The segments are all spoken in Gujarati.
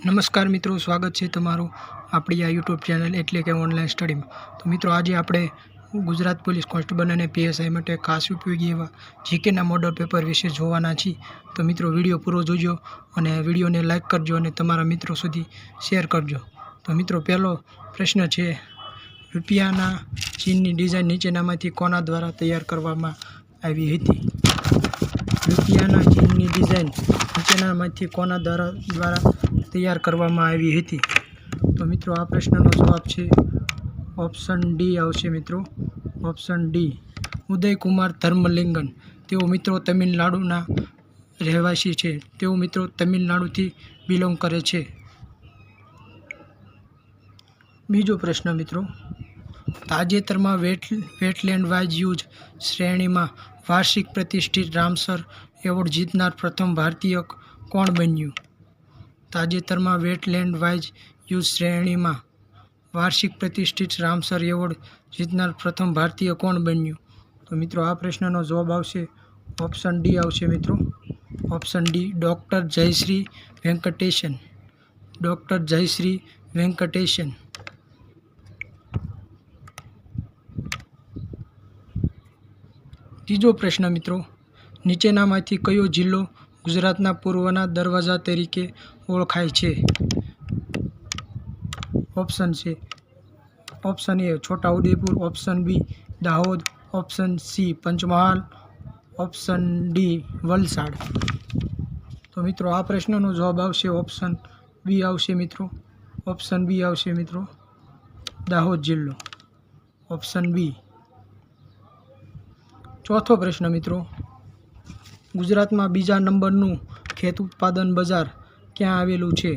નમસ્કાર મિત્રો, સ્વાગત છે તમારું આપણી આ યુટ્યુબ ચેનલ એટલે કે ઓનલાઈન સ્ટડીમાં। તો મિત્રો, આજે આપણે ગુજરાત પોલીસ કોન્સ્ટેબલ અને પીએસઆઈ માટે ખાસ ઉપયોગી એવા જીકેના મોડલ પેપર વિશે જોવાના છીએ। તો મિત્રો, વિડીયો પૂરો જોજો અને વિડીયોને લાઇક કરજો અને તમારા મિત્રો સુધી શેર કરજો। તો મિત્રો, પહેલો પ્રશ્ન છે, રૂપિયાના ચિહ્નની ડિઝાઇન નીચેનામાંથી કોના દ્વારા તૈયાર કરવામાં આવી હતી? રૂપિયાના ચિહ્નની ડિઝાઇન નીચેનામાંથી કોના દ્વારા તૈયાર કરવામાં આવી હતી? તો મિત્રો, આ પ્રશ્નનો જવાબ છે ઓપ્શન ડી આવશે મિત્રો, ઓપ્શન ડી, ઉદયકુમાર ધર્મલિંગન। તેઓ મિત્રો તમિલનાડુના રહેવાસી છે। તેઓ મિત્રો તમિલનાડુથી બિલોંગ કરે છે। બીજો પ્રશ્ન મિત્રો, તાજેતરમાં વેટલેન્ડ વાઇઝ યુઝ શ્રેણીમાં વાર્ષિક પ્રતિષ્ઠિત રામસર એવોર્ડ જીતનાર પ્રથમ ભારતીય કોણ બન્યું? તાજેતરમાં વેટલેન્ડ વાઇઝ યુઝ શ્રેણીમાં વાર્ષિક પ્રતિષ્ઠિત રામસર એવોર્ડ જીતનાર પ્રથમ ભારતીય કોણ બન્યું? તો મિત્રો, આ પ્રશ્નનો જવાબ આવશે ઓપ્શન ડી આવશે મિત્રો, ઓપ્શન ડી, ડૉક્ટર જયશ્રી વેંકટેશન। ડૉક્ટર જયશ્રી વેંકટેશન। ત્રીજો પ્રશ્ન મિત્રો, નીચેનામાંથી કયો જિલ્લો ગુજરાતના પૂર્વના દરવાજા તરીકે ઓળખાય છે? ઓપ્શન છે, option A Chhota Udaipur, option B Dahod, option C Panchmahal, option D Valsad. તો મિત્રો, આ પ્રશ્નનો જવાબ આવશે ઓપ્શન બી આવશે મિત્રો, ઓપ્શન બી આવશે મિત્રો, દાહોદ જિલ્લો, ઓપ્શન બી। ચોથો પ્રશ્ન મિત્રો, ગુજરાતમાં બીજા નંબરનું ખેત ઉત્પાદન બજાર ક્યાં આવેલું છે?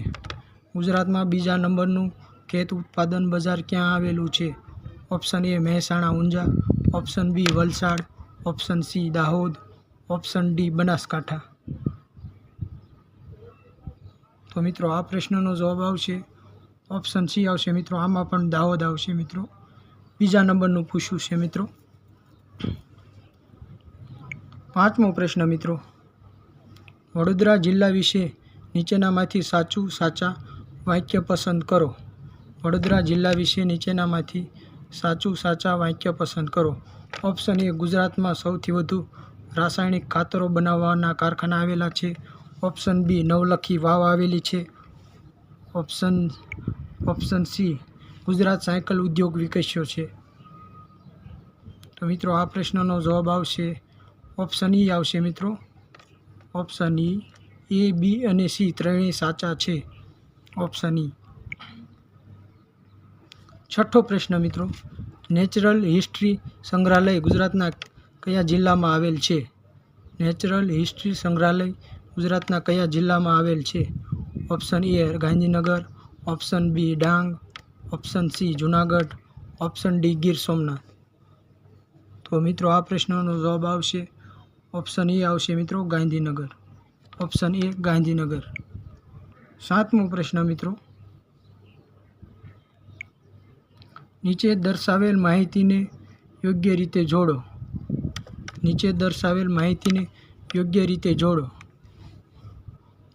ગુજરાતમાં બીજા નંબરનું ખેત ઉત્પાદન બજાર ક્યાં આવેલું છે? Option A Mehsana Unjha, option B Valsad, option C Dahod, option D Banaskantha. તો મિત્રો, આ પ્રશ્નનો જવાબ આવશે ઓપ્શન સી આવશે મિત્રો, આમાં પણ દાહોદ આવશે મિત્રો, બીજા નંબરનું પૂછ્યું છે મિત્રો। પાંચમો પ્રશ્ન મિત્રો, વડોદરા જિલ્લા વિશે નીચેનામાંથી સાચા વાક્ય પસંદ કરો। વડોદરા જિલ્લા વિશે નીચેનામાંથી સાચા વાક્ય પસંદ કરો। ઓપ્શન એ, ગુજરાતમાં સૌથી વધુ રાસાયણિક ખાતરો બનાવવાના કારખાના આવેલા છે। ઓપ્શન બી, નવલખી વાવ આવેલી છે। ઓપ્શન સી, ગુજરાત સાયકલ ઉદ્યોગ વિકસ્યો છે। તો મિત્રો, આ પ્રશ્નનો જવાબ આવશે ઓપ્શન ઈ આવશે મિત્રો, ઓપ્શન ઈ। એ, બી અને સી ત્રણેય સાચા છે, ઓપ્શન ઈ। છઠ્ઠો પ્રશ્ન મિત્રો, નેચરલ હિસ્ટ્રી સંગ્રહાલય ગુજરાતના કયા જિલ્લામાં આવેલ છે? નેચરલ હિસ્ટ્રી સંગ્રહાલય ગુજરાતના કયા જિલ્લામાં આવેલ છે? Option A Gandhinagar, option B Dang, option C Junagadh, option D Gir Somnath. તો મિત્રો, આ પ્રશ્નનો જવાબ આવશે ઓપ્શન એ આવશે મિત્રો, ગાંધીનગર, ઓપ્શન એ ગાંધીનગર। સાતમો પ્રશ્ન મિત્રો, નીચે દર્શાવેલ માહિતીને યોગ્ય રીતે જોડો। નીચે દર્શાવેલ માહિતીને યોગ્ય રીતે જોડો।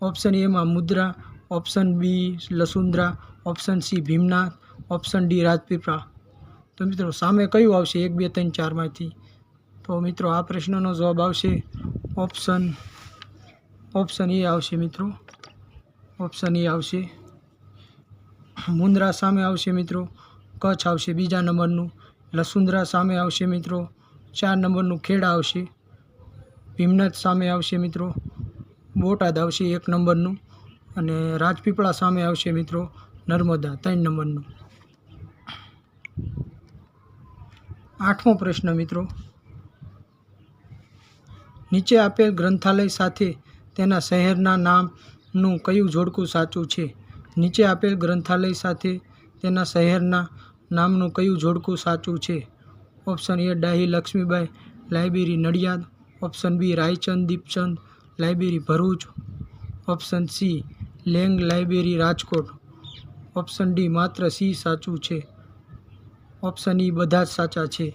ઓપ્શન એમાં Mudra, option B Lasundra, option C Bhimnath, option D Rajpipla. તો મિત્રો, સામે કયું આવશે 1, 2, 3, 4માંથી? તો મિત્રો, આ પ્રશ્નનો જવાબ આવશે ઓપ્શન એ આવશે મિત્રો, ઓપ્શન એ આવશે। મુન્દ્રા સામે આવશે મિત્રો, કચ્છ આવશે બીજા નંબરનું, લસુન્દ્રા સામે આવશે મિત્રો 4 નંબરનું, ખેડા આવશે, ભીમનાથ સામે આવશે મિત્રો, બોટાદ આવશે 1 નંબરનું, અને રાજપીપળા સામે આવશે મિત્રો નર્મદા 3 નંબરનું। આઠમો પ્રશ્ન મિત્રો, નીચે આપેલ ગ્રંથાલય સાથે તેના શહેરના નામનું કયું જોડકું સાચું છે? નીચે આપેલ ગ્રંથાલય સાથે તેના શહેરના નામનું કયું જોડકું સાચું છે? Option A Dahi Lakshmibai library Nadiad, option B Raichand Deepchand library Bharuch, option C Lang library Rajkot, option D માત્ર સી સાચું છે, ઓપ્શન ઈ બધા જ સાચા છે।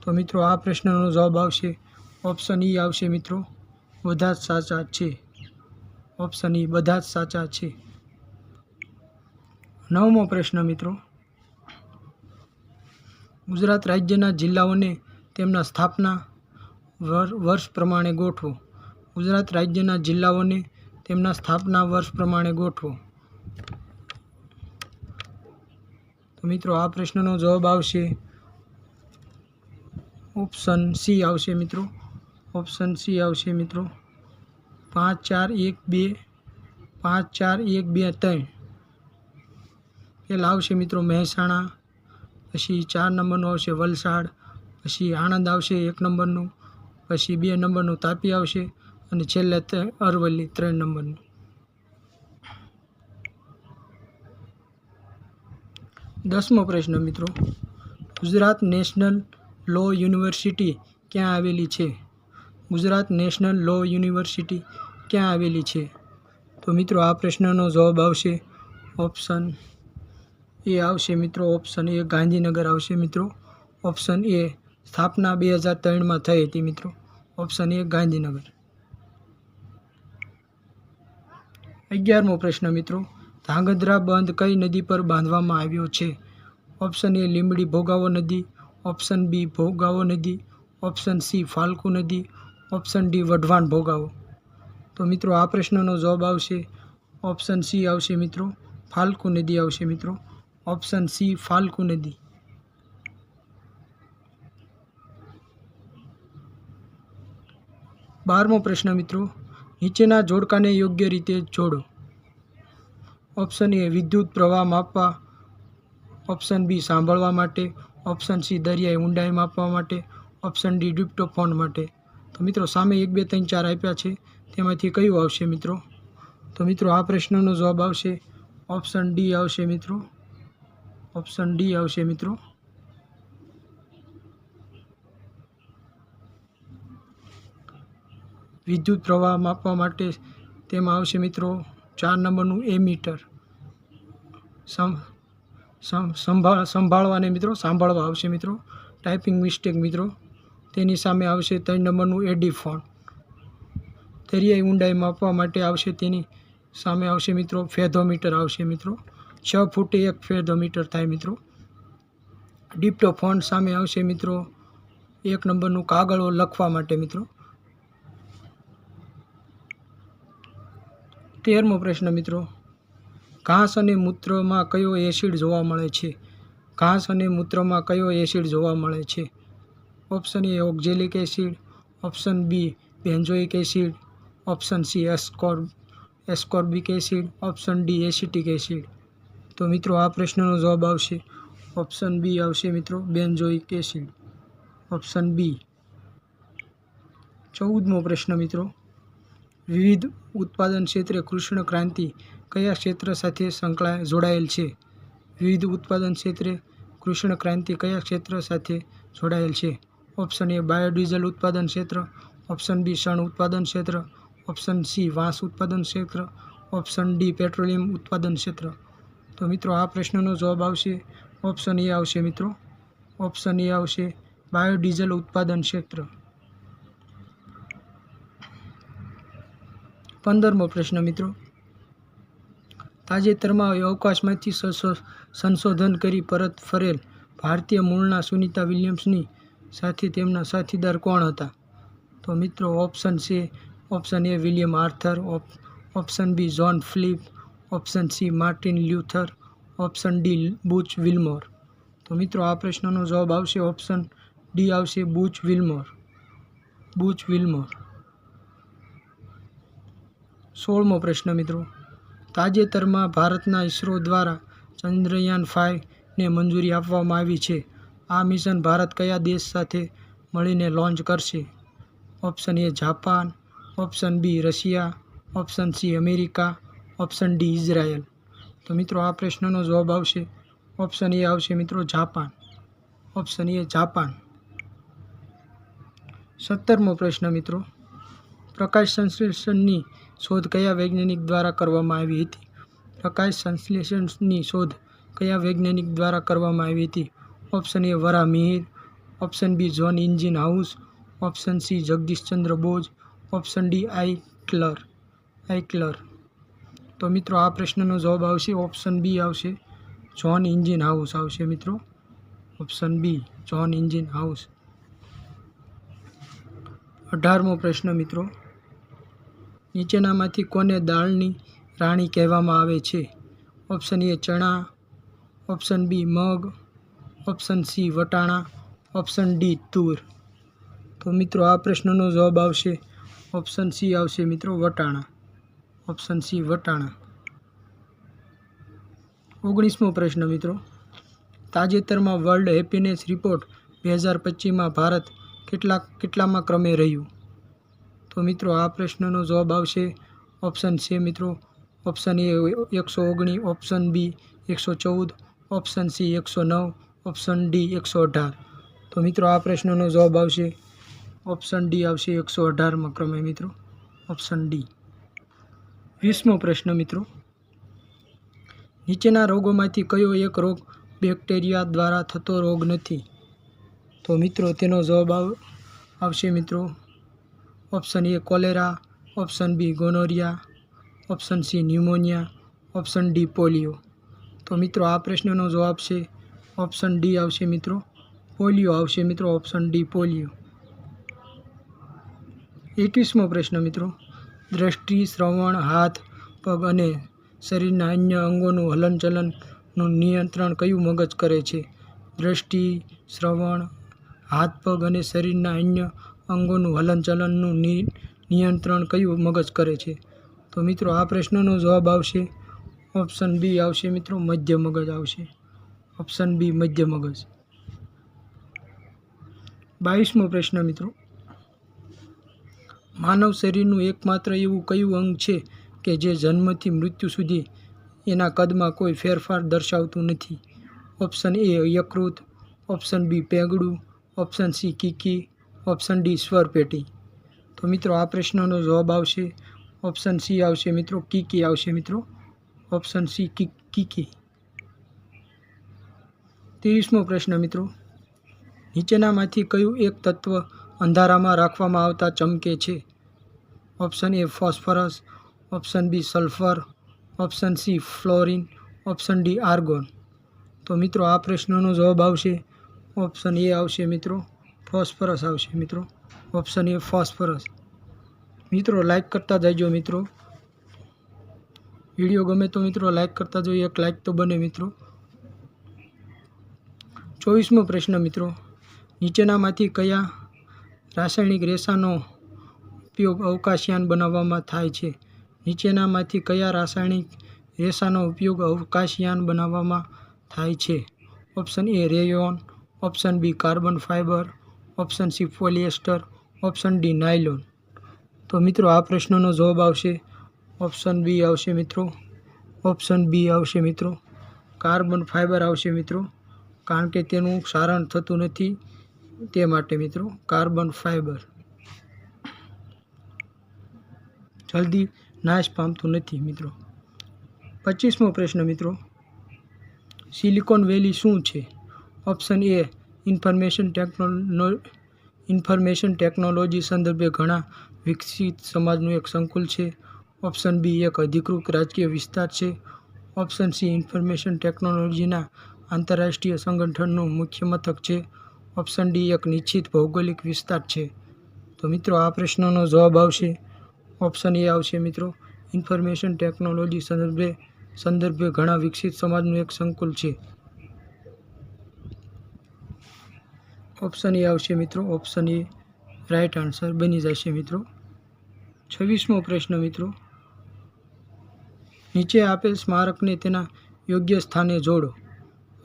તો મિત્રો, આ પ્રશ્નનો જવાબ આવશે ઓપ્શન ઈ આવશે મિત્રો, બધા જ સાચા છે, ઓપ્શન ઈ બધા જ સાચા છે। 9મો પ્રશ્ન મિત્રો, ગુજરાત રાજ્યના જિલ્લાઓને તેમના સ્થાપના વર્ષ પ્રમાણે ગોઠવો. ગુજરાત રાજ્યના જિલ્લાઓને તેમના સ્થાપના વર્ષ પ્રમાણે ગોઠવો. તો મિત્રો આ પ્રશ્નનો જવાબ આવશે ઓપ્શન સી આવશે મિત્રો. ઓપ્શન સી આવશે મિત્રો. 5 4 1 2 5 4 1 2 3. પહેલાં આવશે મિત્રો મહેસાણા, પછી 4 નંબરનું આવશે વલસાડ, પછી આણંદ આવશે 1 નંબરનું, પછી 2 નંબરનું તાપી આવશે અને છેલ્લે અરવલ્લી 3 નંબરનું. 10મો પ્રશ્ન મિત્રો, ગુજરાત નેશનલ લો યુનિવર્સિટી ક્યાં આવેલી છે? ગુજરાત નેશનલ લો યુનિવર્સિટી ક્યાં આવેલી છે? તો મિત્રો આ પ્રશ્નનો જવાબ આવશે ઓપ્શન એ આવશે મિત્રો. ઓપ્શન એ ગાંધીનગર આવશે મિત્રો. ઓપ્શન એ સ્થાપના 2003માં થઈ હતી મિત્રો. Option A Gandhinagar. 11મો પ્રશ્ન મિત્રો, ધાંગધ્રા બંધ કઈ નદી પર બાંધવામાં આવ્યો છે? ઓપ્શન એ લીંબડી ભોગાવો નદી, ઓપ્શન બી ભોગાવો નદી, ઓપ્શન સી ફાલ્ગુ નદી, ઓપ્શન ડી વઢવાણ ભોગાવો. તો મિત્રો આ પ્રશ્નનો જવાબ આવશે ઓપ્શન સી આવશે મિત્રો. ફાલ્ગુ નદી આવશે મિત્રો. ઓપ્શન સી ફાલ્ગુ નદી. 12મો પ્રશ્ન મિત્રો, નીચેના જોડકાને યોગ્ય રીતે જોડો. ઓપ્શન એ વિદ્યુત પ્રવાહ માપવા, ઓપ્શન બી સાંભળવા માટે, ઓપ્શન સી દરિયાઈ ઊંડાઈ માપવા માટે, ઓપ્શન ડી ડિપ્ટોફોન માટે. તો મિત્રો સામે 1 2 3 4 આપ્યા છે, તેમાંથી કયું આવશે મિત્રો? તો મિત્રો આ પ્રશ્નનો જવાબ આવશે ઓપ્શન ડી આવશે મિત્રો. ઓપ્શન ડી આવશે મિત્રો. વિદ્યુત પ્રવાહ માપવા માટે તેમાં આવશે મિત્રો 4 નંબરનું એમીટર. સંભાળવાને મિત્રો સાંભળવા આવશે મિત્રો. ટાઈપિંગ મિસ્ટેક મિત્રો. તેની સામે આવશે 3 નંબરનું એડીફોન. દરિયાઈ ઊંડાઈ માપવા માટે આવશે, તેની સામે આવશે મિત્રો ફેધોમીટર આવશે મિત્રો. 6 ફૂટે 1 ફેધોમીટર થાય મિત્રો. ડિપ્ટોફોન સામે આવશે મિત્રો 1 નંબરનું કાગળો લખવા માટે મિત્રો. 13મો પ્રશ્ન મિત્રો, ઘાસ અને મૂત્રમાં કયો એસિડ જોવા મળે છે? ઘાસ અને મૂત્રમાં કયો એસિડ જોવા મળે છે? Option A oxalic acid, option B benzoic acid, option C ascorbic acid, option D acetic acid. તો મિત્રો આ પ્રશ્નનો જવાબ આવશે ઓપ્શન બી આવશે મિત્રો. Benzoic acid. Option B. 14મો પ્રશ્ન મિત્રો, વિવિધ ઉત્પાદન ક્ષેત્રે કૃષ્ણ ક્રાંતિ કયા ક્ષેત્ર સાથે જોડાયેલ છે? વિવિધ ઉત્પાદન ક્ષેત્રે કૃષ્ણ ક્રાંતિ કયા ક્ષેત્ર સાથે જોડાયેલ છે? ઓપ્શન એ બાયોડીઝલ ઉત્પાદન ક્ષેત્ર, ઓપ્શન બી શણ ઉત્પાદન ક્ષેત્ર, ઓપ્શન સી વાંસ ઉત્પાદન ક્ષેત્ર, ઓપ્શન ડી પેટ્રોલિયમ ઉત્પાદન ક્ષેત્ર. તો મિત્રો આ પ્રશ્નનો જવાબ આવશે ઓપ્શન એ આવશે મિત્રો. ઓપ્શન એ આવશે બાયોડીઝલ ઉત્પાદન ક્ષેત્ર. 15મો પ્રશ્ન મિત્રો, તાજેતરમાં અવકાશમાંથી સંશોધન કરી પરત ફરેલ ભારતીય મૂળના સુનીતા વિલિયમ્સની સાથે તેમના સાથીદાર કોણ હતા? તો મિત્રો option A William Arthur, option B John Philip, option C Martin Luther, option D Butch Wilmore. તો મિત્રો આ પ્રશ્નનો જવાબ આવશે ઓપ્શન ડી આવશે બુચ વિલ્મોર. બુચ વિલ્મોર. 16મો પ્રશ્ન મિત્રો, તાજેતરમાં ભારતના ઇસરો દ્વારા ચંદ્રયાન 5ને મંજૂરી આપવામાં આવી છે. આ મિશન ભારત કયા દેશ સાથે મળીને લોન્ચ કરશે? Option A Japan, option B Russia, option C America, option D Israel. તો મિત્રો આ પ્રશ્નનો જવાબ આવશે ઓપ્શન એ આવશે મિત્રો જાપાન. Option A Japan. 17મો પ્રશ્ન મિત્રો, પ્રકાશ સંશ્લેષણની શોધ કયા વૈજ્ઞાનિક દ્વારા કરવામાં આવી હતી? પ્રકાશ સંશ્લેષણની શોધ કયા વૈજ્ઞાનિક દ્વારા કરવામાં આવી હતી? Option A Vara Mihir, option B John Ingenhousz, option C Jagadish Chandra Bose, option D આઇકલર. તો મિત્રો આ પ્રશ્નનો જવાબ આવશે ઓપ્શન બી આવશે જોન એન્જિન હાઉસ આવશે મિત્રો, option B John Ingenhousz. 18મો પ્રશ્ન મિત્રો, નીચેનામાંથી કોને દાળની રાણી કહેવામાં આવે છે? ઓપ્શન એ ચણા, ઓપ્શન બી મગ, ઓપ્શન સી વટાણા, ઓપ્શન ડી તુર. તો મિત્રો આ પ્રશ્નનો જવાબ આવશે ઓપ્શન સી આવશે મિત્રો વટાણા, ઓપ્શન સી વટાણા. 19મો પ્રશ્ન મિત્રો, તાજેતરમાં વર્લ્ડ હેપીનેસ રિપોર્ટ 2025માં ભારત કેટલામાં ક્રમે રહ્યું? તો મિત્રો આ પ્રશ્નનો જવાબ આવશે ઓપ્શન છે મિત્રો, option A 119, option B 114, option C 109, option D 118. તો મિત્રો આ પ્રશ્નનો જવાબ આવશે ઓપ્શન ડી આવશે 118માં ક્રમે મિત્રો, ઓપ્શન ડી. 20મો પ્રશ્ન મિત્રો, નીચેના રોગોમાંથી કયો એક રોગ બેક્ટેરિયા દ્વારા થતો રોગ નથી? તો મિત્રો તેનો જવાબ આવશે મિત્રો, option A cholera, option B gonorrhoea, option C pneumonia, option D polio. તો મિત્રો આ પ્રશ્નનો જવાબ છે ઓપ્શન ડી આવશે મિત્રો, પોલિયો આવશે મિત્રો, ઓપ્શન ડી પોલિયો. 21મો પ્રશ્ન મિત્રો, દ્રષ્ટિ, શ્રવણ, હાથ, પગ અને શરીરના અન્ય અંગોનું હલનચલનનું નિયંત્રણ કયું મગજ કરે છે? દ્રષ્ટિ, શ્રવણ, હાથ, પગ અને શરીરના અન્ય અંગોનું હલનચલનનું નિયંત્રણ કયું મગજ કરે છે? તો મિત્રો આ પ્રશ્નનો જવાબ આવશે ઓપ્શન બી આવશે મિત્રો, મધ્ય મગજ આવશે, ઓપ્શન બી મધ્ય મગજ. 22મો પ્રશ્ન મિત્રો, માનવ શરીરનું એકમાત્ર એવું કયું અંગ છે કે જે જન્મથી મૃત્યુ સુધી એના કદમાં કોઈ ફેરફાર દર્શાવતું નથી? ઓપ્શન એ યકૃત, ઓપ્શન બી પેગડું, ઓપ્શન સી કીકી, ઓપ્શન ડી સ્વરપેટી. તો મિત્રો આ પ્રશ્નનો જવાબ આવશે ઓપ્શન સી આવશે મિત્રો, કીકી આવશે મિત્રો, ઓપ્શન સી કીકી. 23મો પ્રશ્ન મિત્રો, નીચેનામાંથી કયું એક તત્વ અંધારામાં રાખવામાં આવતા ચમકે છે? Option A phosphorus, option B sulphur, option C fluorine, option D argon. તો મિત્રો આ પ્રશ્નનો જવાબ આવશે ઓપ્શન એ આવશે મિત્રો, ફોસ્ફરસ આવશે મિત્રો, ઓપ્શન એ ફોસ્ફરસ. મિત્રો લાઈક કરતા જજો મિત્રો, વિડીયો ગમે તો મિત્રો લાઈક કરતા જોઈએ, એક લાઈક તો બને મિત્રો. 24મો પ્રશ્ન મિત્રો, નીચેનામાંથી કયા રાસાયણિક રેસાનો ઉપયોગ અવકાશયાન બનાવવામાં થાય છે? નીચેનામાંથી કયા રાસાયણિક રેસાનો ઉપયોગ અવકાશયાન બનાવવામાં થાય છે? Option A rayon, option B carbon fibre, option C polyester, option D nylon. તો મિત્રો આ પ્રશ્નનો જવાબ આવશે ઓપ્શન બી આવશે મિત્રો, ઓપ્શન બી આવશે મિત્રો, કાર્બન ફાઇબર આવશે મિત્રો, કારણ કે તેનું ક્ષારણ થતું નથી તે માટે મિત્રો કાર્બન ફાઇબર, જલ્દી નાશ પામતું નથી મિત્રો. 25મો પ્રશ્ન મિત્રો, સિલિકોન વેલી શું છે? ઓપ્શન એ ઇન્ફોર્મેશન ટેકનોલોજી સંદર્ભે ઘણા વિકસિત સમાજનું એક સંકુલ છે. ઓપ્શન બી એક અધિકૃત રાજકીય વિસ્તાર છે. ઓપ્શન સી ઇન્ફોર્મેશન ટેકનોલોજીના આંતરરાષ્ટ્રીય સંગઠનનું મુખ્ય મથક છે. ઓપ્શન ડી એક નિશ્ચિત ભૌગોલિક વિસ્તાર છે. તો મિત્રો આ પ્રશ્નનો જવાબ આવશે ઓપ્શન એ આવશે મિત્રો, ઇન્ફોર્મેશન ટેકનોલોજી સંદર્ભે ઘણા વિકસિત સમાજનું એક સંકુલ છે. ઓપ્શન એ આવશે મિત્રો, ઓપ્શન એ રાઈટ આન્સર બની જશે મિત્રો. 26મો પ્રશ્ન મિત્રો, નીચે આપેલ સ્મારકને તેના યોગ્ય સ્થાને જોડો.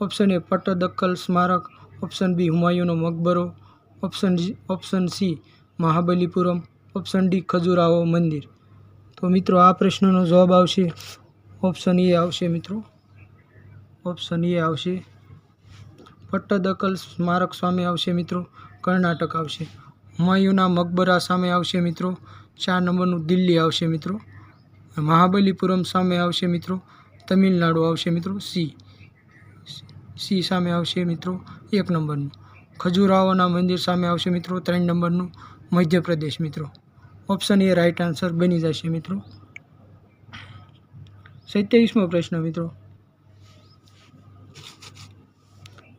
ઓપ્શન એ પટ્ટદકલ સ્મારક, ઓપ્શન બી હુમાયુનો મકબરો, option C Mahabalipuram, option D Khajuraho મંદિર. તો મિત્રો આ પ્રશ્નનો જવાબ આવશે ઓપ્શન એ આવશે મિત્રો, ઓપ્શન એ આવશે પટ્ટદકલ સ્મારક સામે આવશે મિત્રો કર્ણાટક આવશે. હુમાયુના મકબરા સામે આવશે મિત્રો 4 નંબરનું દિલ્હી આવશે મિત્રો. મહાબલીપુરમ સામે આવશે મિત્રો તમિલનાડુ આવશે મિત્રો, સી સામે આવશે મિત્રો 1 નંબરનું. ખજુરાહોના મંદિર સામે આવશે મિત્રો 3 નંબરનું મધ્યપ્રદેશ મિત્રો. ઓપ્શન એ રાઈટ આન્સર બની જશે મિત્રો. 27મો પ્રશ્ન મિત્રો,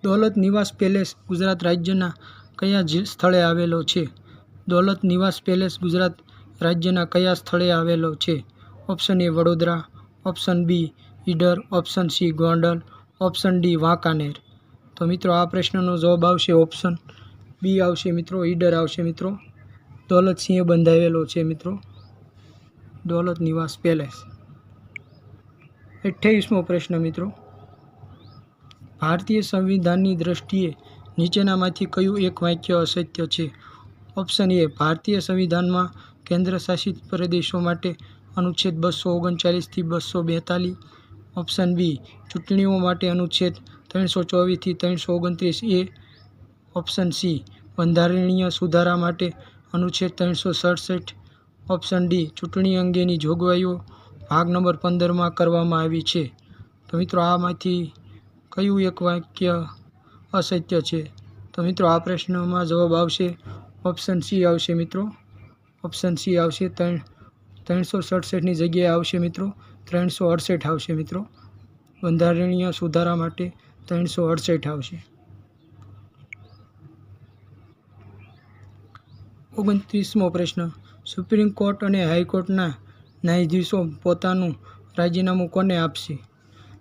દૌલત નિવાસ પેલેસ ગુજરાત રાજ્યના કયા સ્થળે આવેલો છે? દૌલત નિવાસ પેલેસ ગુજરાત રાજ્યના કયા સ્થળે આવેલો છે? Option A Vadodara, option B Idar, option C Gondal, option D Wankaner. તો મિત્રો આ પ્રશ્નનો જવાબ આવશે ઓપ્શન બી આવશે મિત્રો, ઈડર આવશે મિત્રો. દૌલતસિંહે બંધાવેલો છે મિત્રો દૌલત નિવાસ પેલેસ. 28મો પ્રશ્ન મિત્રો, ભારતીય સંવિધાનની દ્રષ્ટિએ નીચેનામાંથી કયું એક વાક્ય અસત્ય છે? ઓપ્શન એ ભારતીય સંવિધાનમાં કેન્દ્ર શાસિત પ્રદેશો માટે અનુચ્છેદ 239 થી 242. ઓપ્શન બી ચૂંટણીઓ માટે અનુચ્છેદ 324 થી 329A. ઓપ્શન સી બંધારણીય સુધારા માટે અનુચ્છેદ 367. ઓપ્શન ડી ચૂંટણી અંગેની જોગવાઈઓ ભાગ નંબર 15માં કરવામાં આવી છે. તો મિત્રો આમાંથી કયું એક વાક્ય અસત્ય છે? તો મિત્રો આ પ્રશ્નમાં જવાબ આવશે ઓપ્શન સી આવશે મિત્રો. ઓપ્શન સી આવશે. 367ની જગ્યાએ આવશે મિત્રો 368 આવશે મિત્રો. બંધારણીય સુધારા માટે 368 આવશે. 29મો પ્રશ્ન, સુપ્રીમ કોર્ટ અને હાઈકોર્ટના ન્યાયાધીશો પોતાનું રાજીનામું કોને આપશે?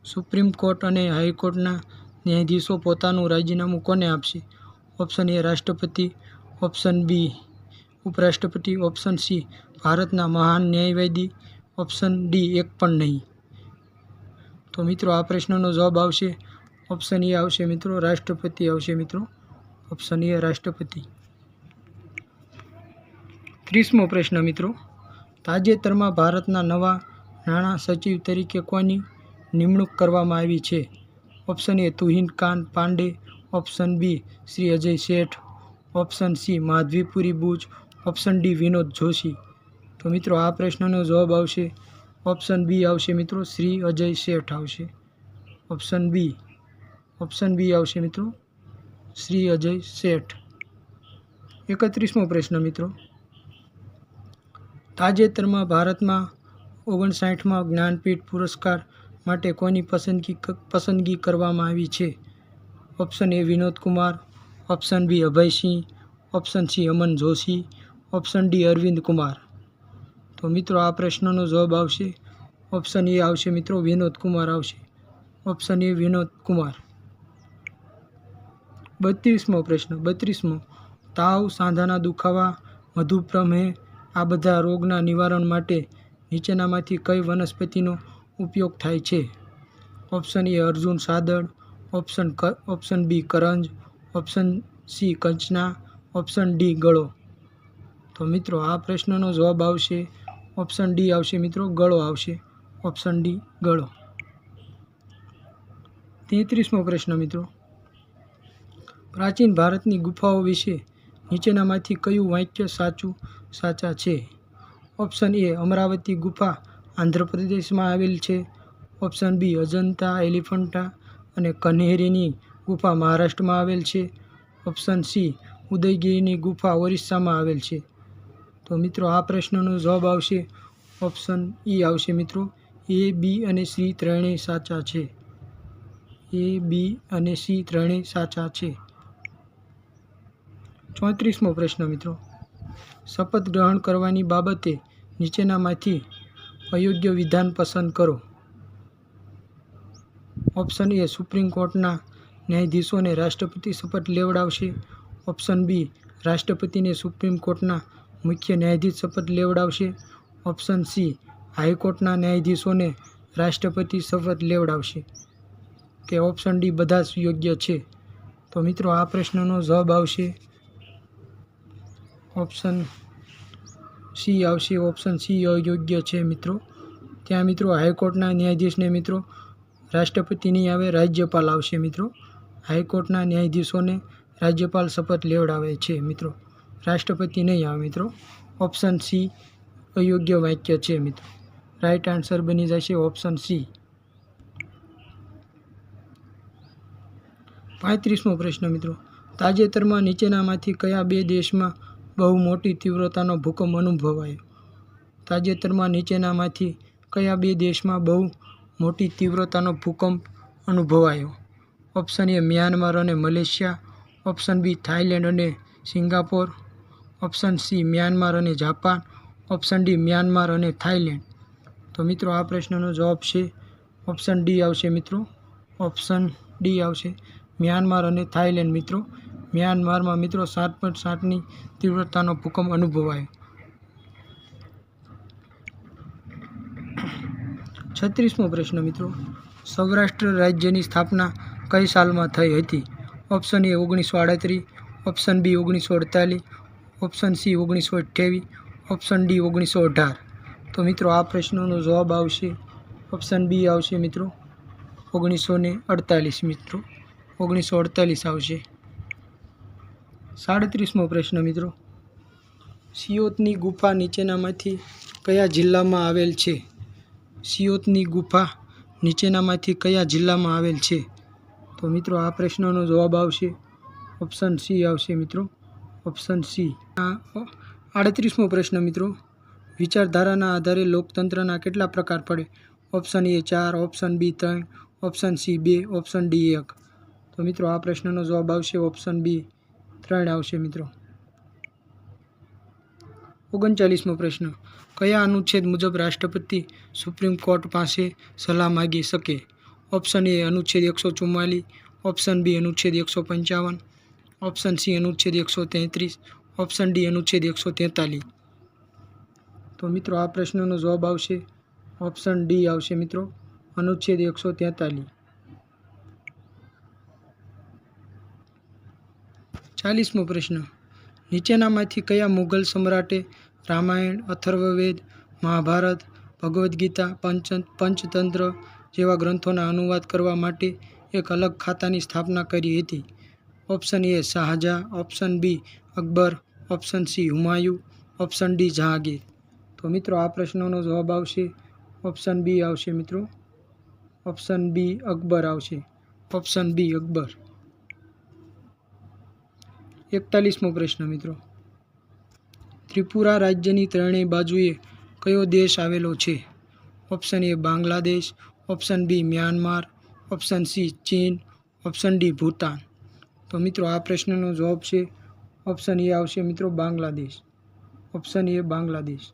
સુપ્રીમ કોર્ટ અને હાઈકોર્ટના ન્યાયાધીશો પોતાનું રાજીનામું કોને આપશે? ઓપ્શન એ રાષ્ટ્રપતિ, ઓપ્શન બી ઉપરાષ્ટ્રપતિ, ઓપ્શન સી ભારતના મહાન ન્યાયવાદી, ઓપ્શન ડી એક પણ નહીં. તો મિત્રો આ પ્રશ્નનો જવાબ આવશે ઓપ્શન એ આવશે મિત્રો, રાષ્ટ્રપતિ આવશે મિત્રો. ઓપ્શન એ રાષ્ટ્રપતિ. 30મો પ્રશ્ન મિત્રો, તાજેતરમાં ભારતના નવા નાણાં સચિવ તરીકે કોની નિમણૂક કરવામાં આવી છે? ઓપ્શન એ તુહિન કાન પાંડે, ઓપ્શન બી શ્રી અજય શેઠ, ઓપ્શન સી માધવીપુરી બુચ, ઓપ્શન ડી વિનોદ જોશી. તો મિત્રો આ પ્રશ્નનો જવાબ આવશે ઓપ્શન બી આવશે મિત્રો, શ્રી અજય શેઠ આવશે. ઓપ્શન બી આવશે મિત્રો, શ્રી અજય શેઠ. 31મો પ્રશ્ન મિત્રો, તાજેતરમાં ભારતમાં 59મા જ્ઞાનપીઠ પુરસ્કાર માટે કોની પસંદગી કરવામાં આવી છે? Option A Vinod Kumar, option B Abhay Singh, option C Aman Joshi, option D Arvind Kumar. તો મિત્રો આ પ્રશ્નનો જવાબ આવશે ઓપ્શન એ આવશે મિત્રો, વિનોદ કુમાર આવશે. Option A Vinod Kumar. 32મો પ્રશ્ન, તાવ, સાંધાના દુખાવા, મધુપ્રમેહ આ બધા રોગના નિવારણ માટે નીચેનામાંથી કઈ વનસ્પતિનો ઉપયોગ થાય છે? ઓપ્શન એ અર્જુન સાદળ, ઓપ્શન બી કરંજ, ઓપ્શન સી કંચના, ઓપ્શન ડી ગળો. તો મિત્રો આ પ્રશ્નનો જવાબ આવશે ઓપ્શન ડી આવશે મિત્રો, ગળો આવશે. Option D ગળો. 33મો પ્રશ્ન મિત્રો, પ્રાચીન ભારતની ગુફાઓ વિશે નીચેનામાંથી કયું વાક્ય સાચા છે? ઓપ્શન એ અમરાવતી ગુફા આંધ્રપ્રદેશમાં આવેલ છે. ઓપ્શન બી અજંતા, એલિફન્ટા અને કન્હેરીની ગુફા મહારાષ્ટ્રમાં આવેલ છે. ઓપ્શન સી ઉદયગીરીની ગુફા ઓરિસ્સામાં આવેલ છે. તો મિત્રો આ પ્રશ્નનો જવાબ આવશે ઓપ્શન ઈ આવશે મિત્રો, એ, બી અને સી ત્રણેય સાચા છે. એ, બી અને સી ત્રણેય સાચા છે. 34મો પ્રશ્ન મિત્રો, શપથ ગ્રહણ કરવાની બાબતે નીચેનામાંથી અયોગ્ય વિધાન પસંદ કરો. ઓપ્શન એ સુપ્રીમ કોર્ટના ન્યાયાધીશોને રાષ્ટ્રપતિ શપથ લેવડાવશે. ઓપ્શન બી રાષ્ટ્રપતિને સુપ્રીમ કોર્ટના મુખ્ય ન્યાયાધીશ શપથ લેવડાવશે. ઓપ્શન સી હાઈકોર્ટના ન્યાયાધીશોને રાષ્ટ્રપતિ શપથ લેવડાવશે. કે ઓપ્શન ડી બધા જ યોગ્ય છે. તો મિત્રો આ પ્રશ્નનો જવાબ આવશે ઓપ્શન સી આવશે. ઓપ્શન સી અયોગ્ય છે મિત્રો. ત્યાં મિત્રો હાઈકોર્ટના ન્યાયાધીશને મિત્રો રાષ્ટ્રપતિ નહીં આવે, રાજ્યપાલ આવશે મિત્રો. હાઈકોર્ટના ન્યાયાધીશોને રાજ્યપાલ શપથ લેવડાવે છે મિત્રો, રાષ્ટ્રપતિ નહીં આવે મિત્રો. ઓપ્શન સી અયોગ્ય વાક્ય છે મિત્રો. રાઈટ આન્સર બની જશે ઓપ્શન સી. 35મો પ્રશ્ન મિત્રો, તાજેતરમાં નીચેનામાંથી કયા બે દેશમાં બહુ મોટી તીવ્રતાનો ભૂકંપ અનુભવાયો? તાજેતરમાં નીચેનામાંથી કયા બે દેશમાં બહુ મોટી તીવ્રતાનો ભૂકંપ અનુભવાયો? ઓપ્શન એ મ્યાનમાર અને મલેશિયા, ઓપ્શન બી થાઈલેન્ડ અને સિંગાપોર, ઓપ્શન સી મ્યાનમાર અને જાપાન, ઓપ્શન ડી મ્યાનમાર અને થાઈલેન્ડ. તો મિત્રો આ પ્રશ્નનો જવાબ છે ઓપ્શન ડી આવશે મિત્રો. ઓપ્શન ડી આવશે મ્યાનમાર અને થાઈલેન્ડ મિત્રો. મ્યાનમારમાં મિત્રો 7.7ની તીવ્રતાનો ભૂકંપ અનુભવાયો. 36મો પ્રશ્ન મિત્રો, સૌરાષ્ટ્ર રાજ્યની સ્થાપના કઈ સાલમાં થઈ હતી? Option A 1938, option B 1948, option C 1928, option D 1918. તો મિત્રો આ પ્રશ્નનો જવાબ આવશે ઓપ્શન બી આવશે મિત્રો 1948 મિત્રો. 1948 આવશે. 37મો પ્રશ્ન મિત્રો, સિયોતની ગુફા નીચેનામાંથી કયા જિલ્લામાં આવેલ છે? સિયોતની ગુફા નીચેનામાંથી કયા જિલ્લામાં આવેલ છે? તો મિત્રો આ પ્રશ્નનો જવાબ આવશે ઓપ્શન સી આવશે મિત્રો. Option C. 38મો પ્રશ્ન મિત્રો, વિચારધારાના આધારે લોકતંત્રના કેટલા પ્રકાર પડે? Option A 4, option B 3, option C 2, option D 1. તો મિત્રો આ પ્રશ્નનો જવાબ આવશે ઓપ્શન બી 3 આવશે મિત્રો. 39મો પ્રશ્ન, કયા અનુચ્છેદ મુજબ રાષ્ટ્રપતિ સુપ્રીમ કોર્ટ પાસે સલાહ માગી શકે? ઓપ્શન એ અનુચ્છેદ 144, ઓપ્શન બી અનુચ્છેદ 155, ઓપ્શન સી અનુચ્છેદ 133, ઓપ્શન ડી અનુચ્છેદ 143. તો મિત્રો આ પ્રશ્નનો જવાબ આવશે ઓપ્શન ડી આવશે મિત્રો, અનુચ્છેદ 143. 40મો પ્રશ્ન, નીચેનામાંથી કયા મુઘલ સમ્રાટે રામાયણ, અથર્વવેદ, મહાભારત, ભગવદ્ ગીતા, પંચતંત્ર જેવા ગ્રંથોના અનુવાદ કરવા માટે એક અલગ ખાતાની સ્થાપના કરી હતી? Option A Shah Jahan, option B Akbar, option C Humayun, option D Jahangir. તો મિત્રો આ પ્રશ્નનો જવાબ આવશે ઓપ્શન બી આવશે મિત્રો. ઓપ્શન બી અકબર આવશે. Option B Akbar. 41મો પ્રશ્ન મિત્રો, ત્રિપુરા રાજ્યની ત્રણેય બાજુએ કયો દેશ આવેલો છે? Option A Bangladesh, option B Myanmar, option C ચીન, ઓપ્શન ડી ભૂતાન. તો મિત્રો આ પ્રશ્નનો જવાબ છે ઓપ્શન એ આવશે મિત્રો બાંગ્લાદેશ. Option A Bangladesh.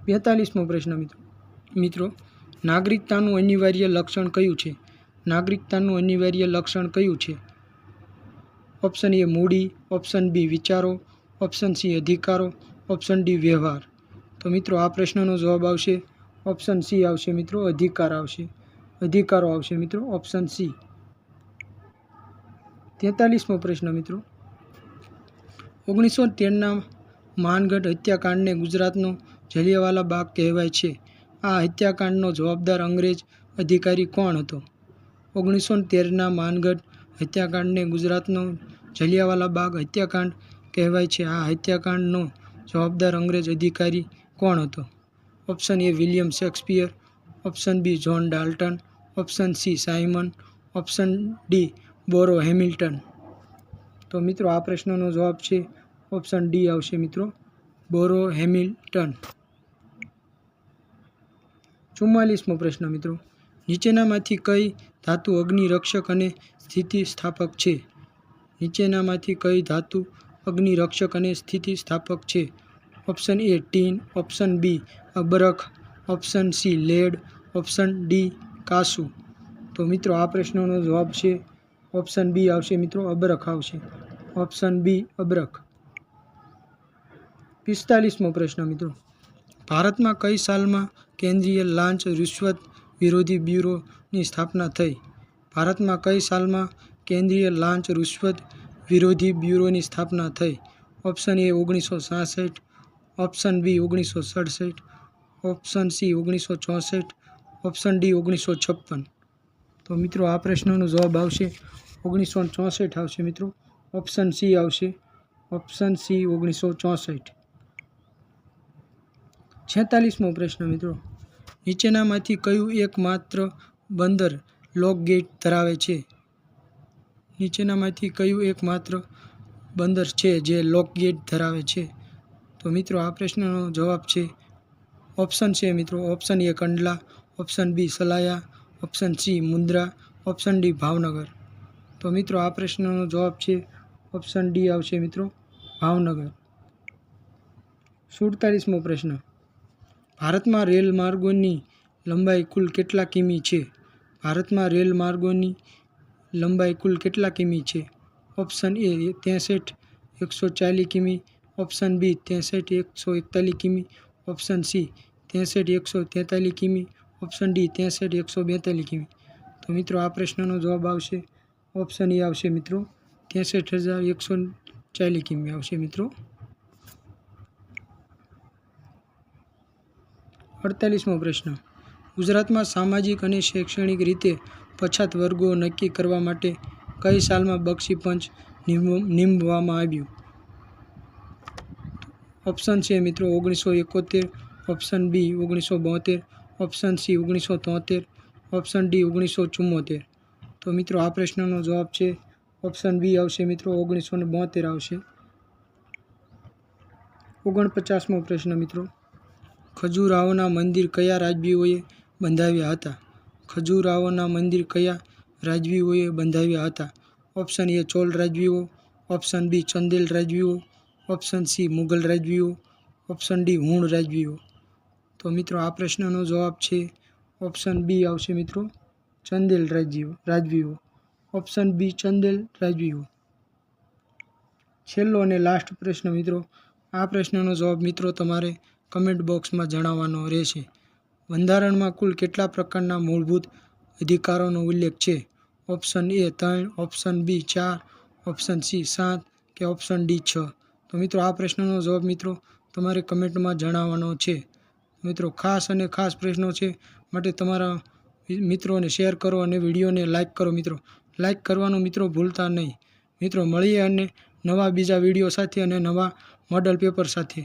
42મો પ્રશ્ન મિત્રો, નાગરિકતાનું અનિવાર્ય લક્ષણ કયું છે? નાગરિકતાનું અનિવાર્ય લક્ષણ કયું છે? ઓપ્શન એ મૂડી, ઓપ્શન બી વિચારો, ઓપ્શન સી અધિકારો, ઓપ્શન ડી વ્યવહાર. તો મિત્રો આ પ્રશ્નનો જવાબ આવશે ઓપ્શન સી આવશે મિત્રો, અધિકાર આવશે. અધિકારો આવશે મિત્રો, ઓપ્શન સી. 43મો પ્રશ્ન મિત્રો, 1913ના માનગઢ હત્યાકાંડને ગુજરાતનો જલિયાવાલા બાગ કહેવાય છે. આ હત્યાકાંડનો જવાબદાર અંગ્રેજ અધિકારી કોણ હતો? 1913ના માનગઢ હત્યાકાંડને ગુજરાતનો જલિયાવાલા બાગ હત્યાકાંડ કહેવાય છે. આ હત્યાકાંડનો જવાબદાર અંગ્રેજ અધિકારી કોણ હતો? Option A William Shakespeare, option B John Dalton, option C Simon, option D બોરો હેમિલ્ટન. તો મિત્રો આ પ્રશ્નનો જવાબ છે ઓપ્શન ડી આવશે મિત્રો, બોરો હેમિલ્ટન. 44મો પ્રશ્ન મિત્રો, નીચેનામાંથી કઈ ધાતુ અગ્નિ રક્ષક અને સ્થિતિસ્થાપક છે? નીચેનામાંથી કઈ ધાતુ અગ્નિ રક્ષક અને સ્થિતિસ્થાપક છે? Option A tin, option B અબરખ, option C lead, option D કાસુ. તો મિત્રો આ પ્રશ્નનો જવાબ છે ઓપ્શન બી આવશે મિત્રો, અબરખ આવશે. Option B અબરખ. 45મો પ્રશ્ન મિત્રો, ભારતમાં કઈ સાલમાં કેન્દ્રીય લાંચ રૂશ્વત વિરોધી બ્યુરોની સ્થાપના થઈ? ભારતમાં કઈ સાલમાં કેન્દ્રીય લાંચ રૂશ્વત વિરોધી બ્યુરોની સ્થાપના થઈ? Option A 1966, option B 1967, option C 1964, option D 1956. તો મિત્રો આ પ્રશ્નનો જવાબ આવશે 1964 આવશે મિત્રો. ઓપ્શન સી આવશે. Option C 1964. 46મો પ્રશ્ન મિત્રો, નીચેનામાંથી કયું એકમાત્ર બંદર લોક ગેટ ધરાવે છે? નીચેનામાંથી કયું એકમાત્ર બંદર છે જે લોક ગેટ ધરાવે છે? તો મિત્રો આ પ્રશ્નનો જવાબ છે ઓપ્શન છે મિત્રો, option A Kandla, option B Salaya, option C Mundra, option D Bhavnagar. તો મિત્રો આ પ્રશ્નનો જવાબ છે ઓપ્શન ડી આવશે મિત્રો ભાવનગર. 47મો પ્રશ્ન. ભારતમાં રેલ માર્ગોની લંબાઈ કુલ કેટલા કિમી છે? ભારતમાં રેલ માર્ગોની લંબાઈ કુલ કેટલા કિમી છે? ઓપ્શન એ 63,140 કિમી, ઓપ્શન બી 63,141 કિમી, ઓપ્શન સી 63,143 કિમી, ઓપ્શન ડી 63,142 કિમી. તો મિત્રો આ પ્રશ્નનો જવાબ આવશે ઓપ્શન એ આવશે મિત્રો 63,140 કિમી આવશે મિત્રો. 48મો પ્રશ્ન. ગુજરાતમાં સામાજિક અને શૈક્ષણિક રીતે પછાત વર્ગો નક્કી કરવા માટે કઈ સાલમાં બક્ષી પંચ નીમવામાં આવ્યું? ઓપ્શન છે મિત્રો 1971, option B 1972, option C 1973, option D 1974. તો મિત્રો આ પ્રશ્નનો જવાબ છે ઓપ્શન બી આવશે મિત્રો 1972 આવશે. 49મો પ્રશ્ન મિત્રો. ખજુરાહોના મંદિર કયા રાજવીઓએ બંધાવ્યા હતા? ખજુરાહોના મંદિર કયા રાજવીઓએ બંધાવ્યા હતા? ઓપ્શન એ ચોલ રાજવીઓ, ઓપ્શન બી ચંદેલ રાજવીઓ, ઓપ્શન સી મુગલ રાજવીઓ, ઓપ્શન ડી હુણ રાજવીઓ. તો મિત્રો આ પ્રશ્નનો જવાબ છે ઓપ્શન બી આવશે મિત્રો ચંદેલ રાજવીઓ. ઓપ્શન બી ચંદેલ રાજવીઓ. છેલ્લો અને લાસ્ટ પ્રશ્ન મિત્રો. આ પ્રશ્નનો જવાબ મિત્રો તમારે કમેન્ટ બોક્સમાં જણાવવાનો રહેશે. બંધારણમાં કુલ કેટલા પ્રકારના મૂળભૂત અધિકારોનો ઉલ્લેખ છે? Option A 3, option B 4, option C 7 કે ઓપ્શન ડી 6. તો મિત્રો આ પ્રશ્નનો જવાબ મિત્રો તમારે કમેન્ટમાં જણાવવાનો છે. મિત્રો ખાસ અને ખાસ પ્રશ્નો છે માટે તમારા મિત્રોને શેર કરો અને વિડીયોને લાઇક કરો. મિત્રો લાઇક કરવાનું મિત્રો ભૂલતા નહીં. મિત્રો મળીએ અને નવા બીજા વિડીયો સાથે અને નવા મોડલ પેપર સાથે.